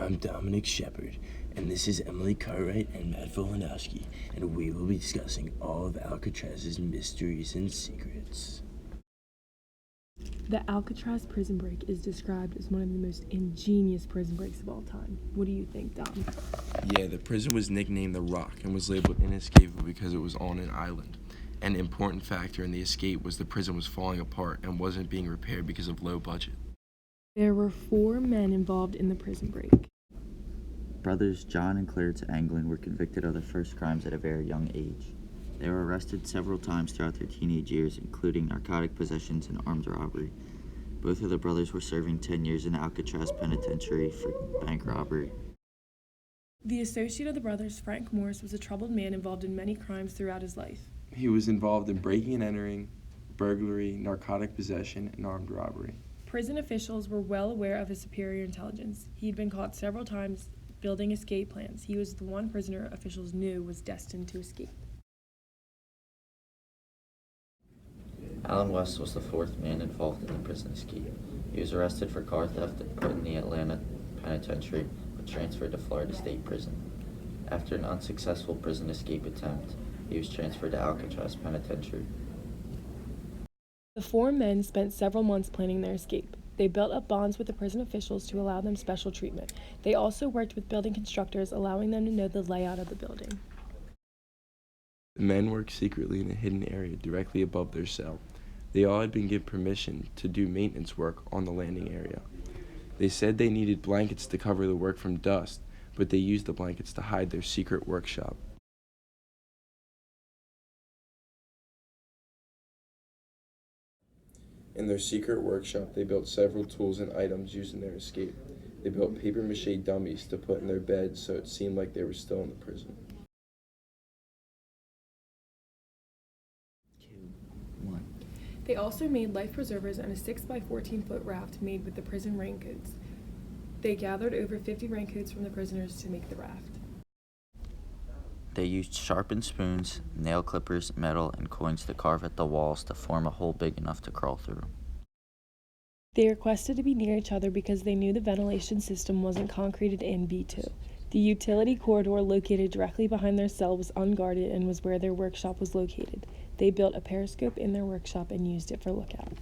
I'm Dominic Shepard, and this is Emily Cartwright and Matt Volanowski, and we will be discussing all of Alcatraz's mysteries and secrets. The Alcatraz prison break is described as one of the most ingenious prison breaks of all time. What do you think, Dom? Yeah, the prison was nicknamed the Rock and was labeled inescapable because it was on an island. An important factor in the escape was the prison was falling apart and wasn't being repaired because of low budget. There were 4 men involved in the prison break. Brothers John and Clarence Anglin were convicted of their first crimes at a very young age. They were arrested several times throughout their teenage years, including narcotic possessions and armed robbery. Both of the brothers were serving 10 years in the Alcatraz Penitentiary for bank robbery. The associate of the brothers, Frank Morris, was a troubled man involved in many crimes throughout his life. He was involved in breaking and entering, burglary, narcotic possession, and armed robbery. Prison officials were well aware of his superior intelligence. He'd been caught several times building escape plans. He was the one prisoner officials knew was destined to escape. Alan West was the 4th man involved in the prison escape. He was arrested for car theft and put in the Atlanta Penitentiary, but transferred to Florida State Prison. After an unsuccessful prison escape attempt, he was transferred to Alcatraz Penitentiary. The 4 men spent several months planning their escape. They built up bonds with the prison officials to allow them special treatment. They also worked with building constructors, allowing them to know the layout of the building. The men worked secretly in a hidden area directly above their cell. They all had been given permission to do maintenance work on the landing area. They said they needed blankets to cover the work from dust, but they used the blankets to hide their secret workshop. In their secret workshop, they built several tools and items used in their escape. They built papier-mâché dummies to put in their beds so it seemed like they were still in the prison. 2, 1. They also made life preservers and a 6 by 14-foot raft made with the prison raincoats. They gathered over 50 raincoats from the prisoners to make the raft. They used sharpened spoons, nail clippers, metal, and coins to carve at the walls to form a hole big enough to crawl through. They requested to be near each other because they knew the ventilation system wasn't concreted in B2. The utility corridor located directly behind their cell was unguarded and was where their workshop was located. They built a periscope in their workshop and used it for lookout.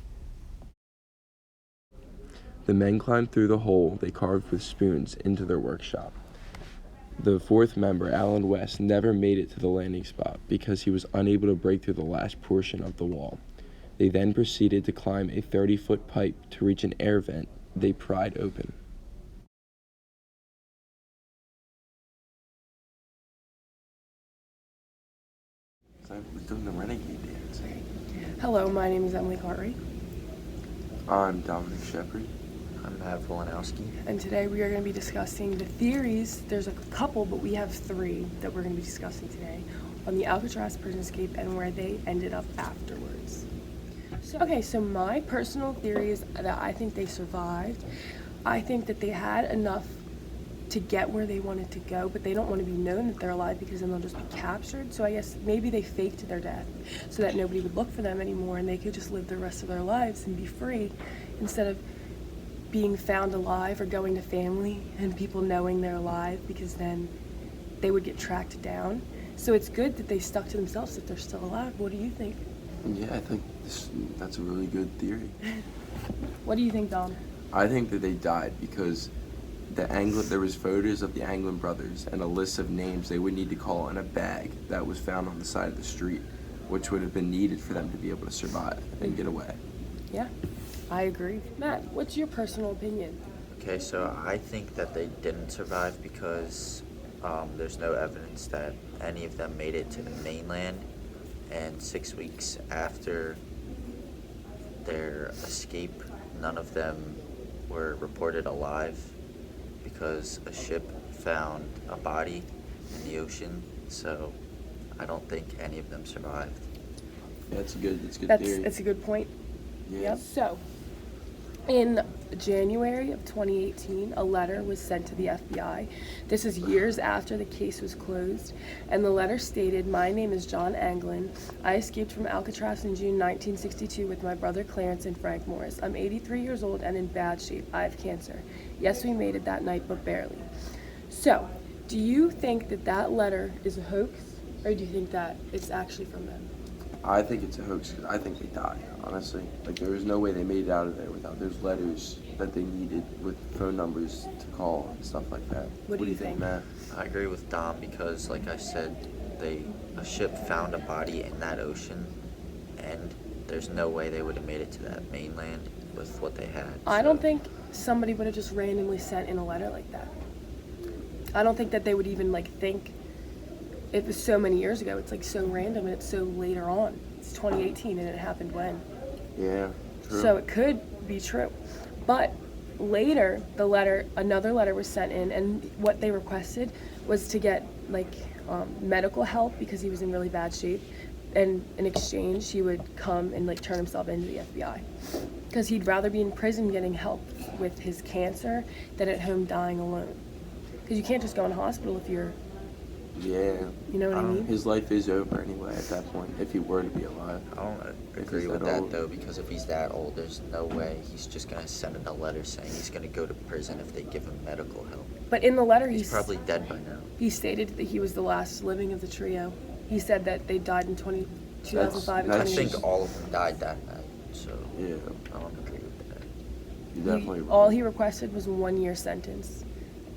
The men climbed through the hole they carved with spoons into their workshop. The 4th member, Alan West, never made it to the landing spot because he was unable to break through the last portion of the wall. They then proceeded to climb a 30-foot pipe to reach an air vent they pried open. We're doing the renegade dance. Hello, my name is Emily Cartwright, I'm Dominic Shepard. I'm Matt Volanowski. and today we are going to be discussing the theories. There's a couple, but we have 3 that we're going to be discussing today on the Alcatraz prison escape and where they ended up afterwards. So my personal theory is that I think they survived. I think that they had enough to get where they wanted to go, but they don't want to be known that they're alive because then they'll just be captured. So I guess maybe they faked their death so that nobody would look for them anymore and they could just live the rest of their lives and be free instead of being found alive or going to family and people knowing they're alive, because then they would get tracked down. So it's good that they stuck to themselves if they're still alive. What do you think? Yeah, I think that's a really good theory. What do you think, Dom? I think that they died because there was photos of the Anglin brothers and a list of names they would need to call in a bag that was found on the side of the street, which would have been needed for them to be able to survive and get away. Yeah, I agree. Matt, what's your personal opinion? Okay, so I think that they didn't survive because there's no evidence that any of them made it to the mainland, and 6 weeks after their escape, none of them were reported alive because a ship found a body in the ocean, so I don't think any of them survived. Yeah, that's a good theory. That's a good point. Yeah. Yep. So, in January of 2018, a letter was sent to the FBI. This is years after the case was closed, and the letter stated, "My name is John Anglin. I escaped from Alcatraz in June 1962 with my brother Clarence and Frank Morris. I'm 83 years old and in bad shape. I have cancer. Yes, we made it that night, but barely." So, do you think that that letter is a hoax, or do you think that it's actually from them? I think it's a hoax because I think they died, honestly. Like, there was no way they made it out of there without those letters that they needed with phone numbers to call and stuff like that. What do you think? Matt? I agree with Dom because, like I said, a ship found a body in that ocean, and there's no way they would have made it to that mainland with what they had. I so- don't think somebody would have just randomly sent in a letter like that. I don't think that they would even think it was so many years ago. It's so random and it's so later on. It's 2018 and it happened when. Yeah, true. So it could be true. But later, another letter was sent in, and what they requested was to get medical help because he was in really bad shape. And in exchange, he would come and turn himself into the FBI because he'd rather be in prison getting help with his cancer than at home dying alone. Because you can't just go in a hospital if you're, Yeah. you know what I mean? His life is over anyway at that point, if he were to be alive. I don't If agree he's with that that old. though, because if he's that old, there's no way he's just gonna send in a letter saying he's gonna go to prison if they give him medical help. But in the letter, He's probably dead by now. he stated that he was the last living of the trio. He said that they died in 2005 and That's- I 2018. think all of them died that night, so Yeah, I don't agree with that. you're definitely wrong. All he requested was a 1-year sentence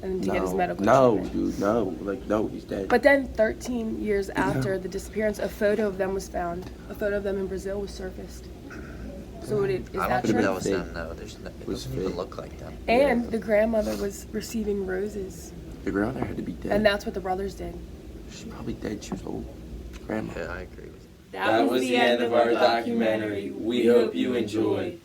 and to get his medical treatment. Dude, no. No, he's dead. But then 13 years after the disappearance, a photo of them was found. A photo of them in Brazil was surfaced. So is I that don't think true? that was Fake. them, no. It Was doesn't even fake. look like them. And Yeah. the grandmother was receiving roses. The grandmother had to be dead. And that's what the brothers did. She's probably dead. She was old. Grandma. Yeah, I agree with you. That was the end of our documentary. We hope you enjoyed.